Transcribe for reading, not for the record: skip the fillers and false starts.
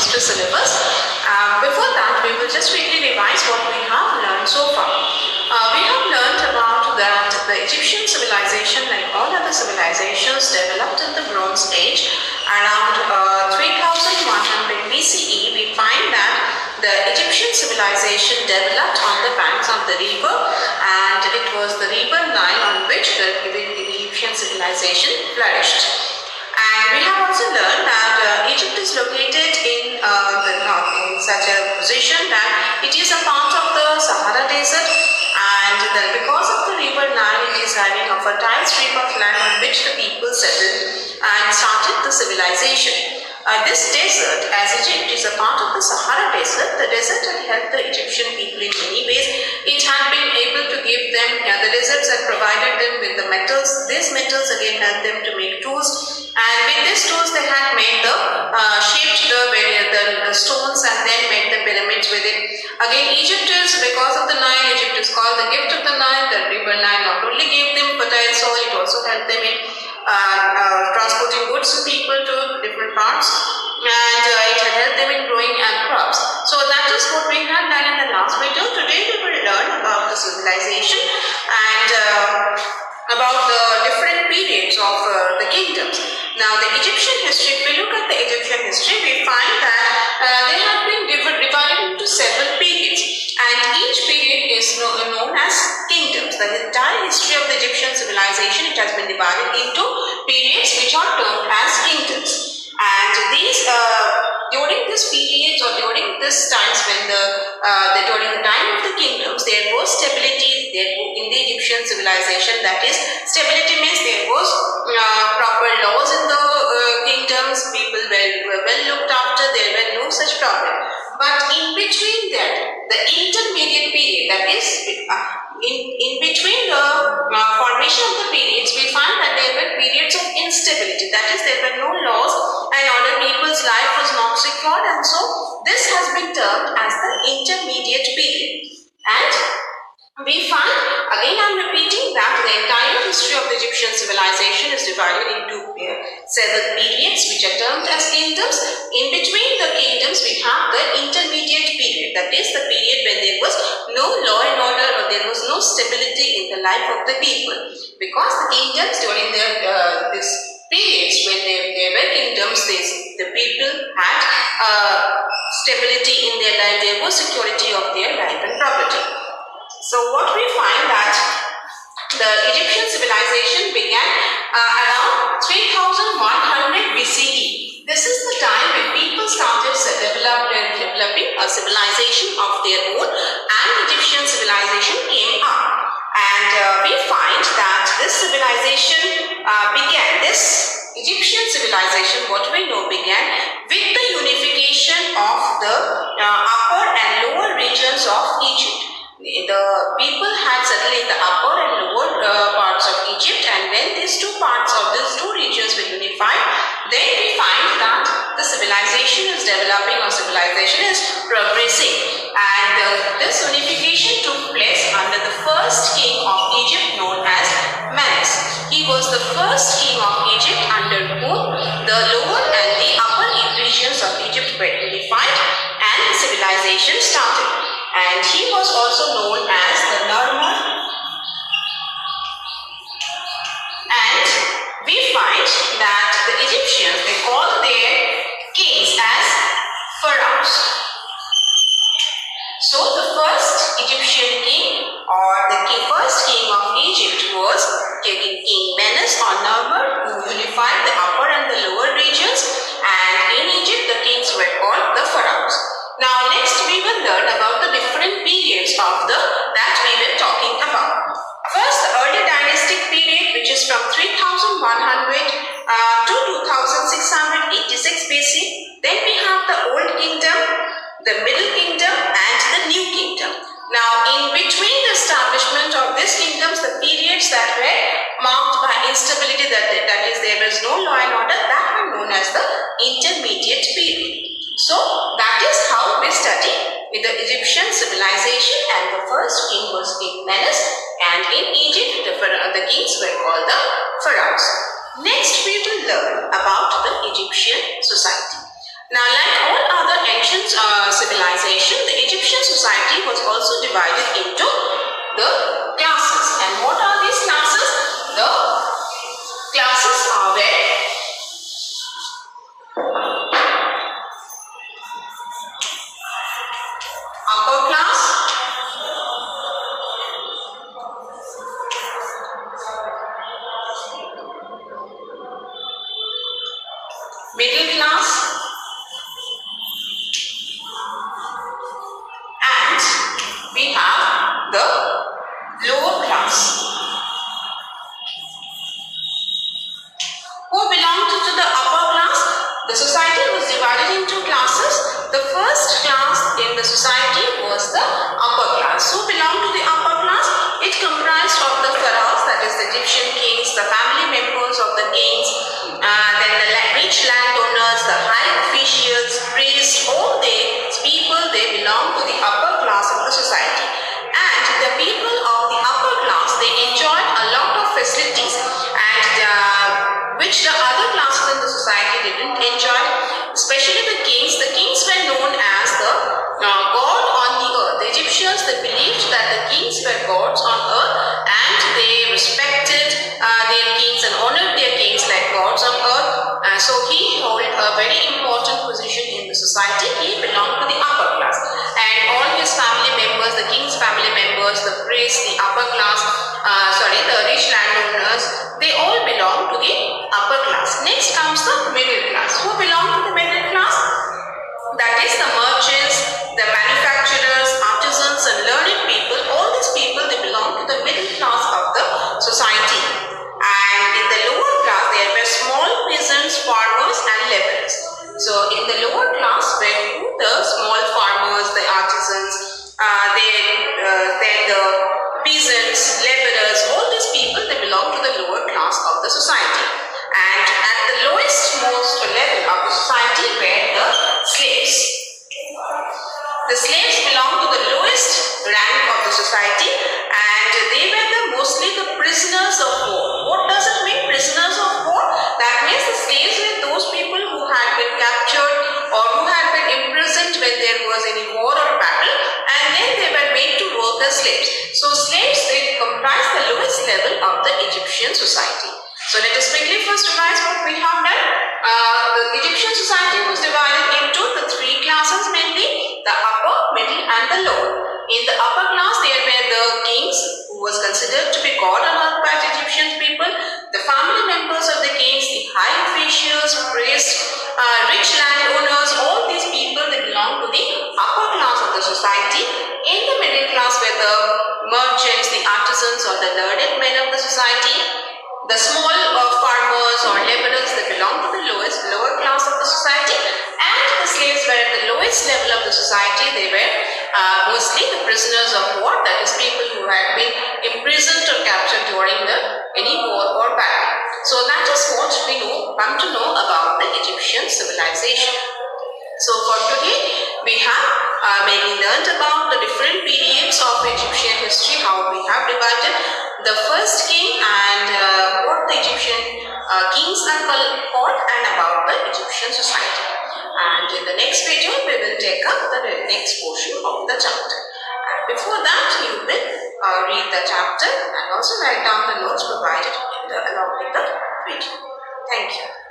history syllabus. Before that, we will just quickly revise what we have learned so far. We have learned about that the Egyptian civilization, like all other civilizations, developed in the Bronze Age. Around 3100 BCE, we find that the Egyptian civilization developed on the banks of the river, and it was the river Nile on which the Egyptian civilization flourished. And we have also learned that Egypt is located in the north in such a position that it is a part of the Sahara Desert, and because of the river Nile, it is having a fertile strip of land on which the people settled and started the civilization. This desert, as Egypt is a part of the Sahara Desert, the desert had helped the Egyptian people in many ways. It had been able to give them, the deserts had provided them with the metals. These metals again helped them to make tools, and with these tools they had made shaped the stones and then made the pyramids with it. Again, Egypt is, because of the Nile, Egypt is called the gift of the Nile. The river Nile not only gave them fertile soil, it also helped them in transporting goods to people to different parts, and it had helped them in growing crops. So that is what we had done in the last video. Today we will learn about the civilization and about the different periods of the kingdoms. Now, the Egyptian history, if we look at the Egyptian history, we find that they have been divided into several periods, and each period is known as kingdoms. The entire history of the Egyptian civilization, it has been divided into periods which are termed as kingdoms. And these, during this period or during this times when during the time of the kingdoms, there was stability in the Egyptian civilization. That is, stability means there was proper laws in the kingdoms. People were well looked after. There were no such problem. But in between that, the intermediate period, that is, in between the formation of the periods, we find that there were periods of instability. That is, there were no laws and other people's life was not secured, and so this has been termed as the intermediate period. And we find, again I am repeating, that the entire history of the Egyptian civilization is divided into several periods which are termed as kingdoms. In between the kingdoms, we have the intermediate period. That is the period when there was no law and order or there was no stability in the life of the people. Because the kingdoms during these periods when there were kingdoms, the people had stability in their life. There was security of their life and property. So what we find that the Egyptian civilization began around 3100 BCE. This is the time when people started developing a civilization of their own, and Egyptian civilization came up. And we find that this civilization this Egyptian civilization, what we know, began with the unification of the upper and lower regions of Egypt. The people had settled in the upper and lower parts of Egypt, and when these two parts of these two regions were unified, then we find that the civilization is developing or civilization is progressing. And this unification took place under the first king of Egypt known as Menes. He was the first king of Egypt under whom the lower and the upper regions of Egypt were unified and the civilization started. And he was also known as the Narmer. And we find that the Egyptians, they call their kings as pharaohs. So the first Egyptian king or the first king of Egypt was King Menes or Narmer, who unified the upper and the lower regions, and in Egypt the kings were called the pharaohs. Now next we will learn about the different periods of that we were talking about. First, the early dynastic period, which is from 3100 to 2686 BC. Then we have the Old Kingdom, the Middle Kingdom and the New Kingdom. Now in between the establishment of these kingdoms, the periods that were marked by instability, that is there was no law and order, that were known as the intermediate period. So that is how we study with the Egyptian civilization, and the first king was King Menes, and in Egypt the kings were called the pharaohs. Next we will learn about the Egyptian society. Now, like all other ancient civilization, the Egyptian society was also divided into the classes. And what are these classes? The classes are where upper class, middle class, and we have the lower class. Who belonged to the upper class? The society was divided into classes. The first class in the society was the upper class. Who belonged to the upper class? It comprised of the pharaohs, that is the Egyptian kings, the family members of the kings, then the rich landowners, the high officials, priests, all these people, they belong to the upper class of the society. And the people of the upper class, they enjoyed a lot of facilities and which the other classes in the society didn't enjoy, especially the kings. The kings were known as the god on the earth. The Egyptians, they believed that the kings were gods on earth, and they respected their kings and honored their kings like gods on earth. So he held a very important position in the society. He belonged to the upper class, and all his family members, the king's family members, the priests, the upper class, the rich landowners, they all belong to the upper class. Next comes the middle class. Who belong to the middle class? That is the merchants, the manufacturers, artisans, and learned people. All these people, they belong to the middle class of the society. And in the lower class, there were small peasants, farmers, and laborers. So in the lower class were the small farmers, the artisans, then the peasants, laborers. All these people, they belong to the lower class of the society. And at the lowest most level of the society were the slaves. The slaves belong to the lowest rank of the society, and they were mostly the prisoners of war. What does it mean, prisoners of war? That means the slaves were those people who had been captured or who had been imprisoned when there was any war or battle, and then they were made to work as slaves. So slaves, they comprise the lowest level of the Egyptian society. So let us quickly first revise what we have done. The Egyptian society was divided into the three classes mainly, the upper, middle, and the lower. In the upper class, there were the kings, who was considered to be god on earth by the Egyptian people, the family members of the kings, the high officials, priests, rich landowners. All these people, they belong to the upper class of the society. In the middle class were the merchants, the artisans, or the learned men of the society. The small farmers or laborers, they belong to the lower class of the society, and the slaves were at the lowest level of the society. They were mostly the prisoners of war, that is people who had been imprisoned or captured during any war or battle. So that is what we come to know about the Egyptian civilization. So for today, we have mainly learned about the different periods of Egyptian history, how we have divided the first king and what the Egyptian kings are called, and about the Egyptian society. And in the next video, we will take up the next portion of the chapter. And before that, you will read the chapter and also write down the notes provided along with the video. Thank you.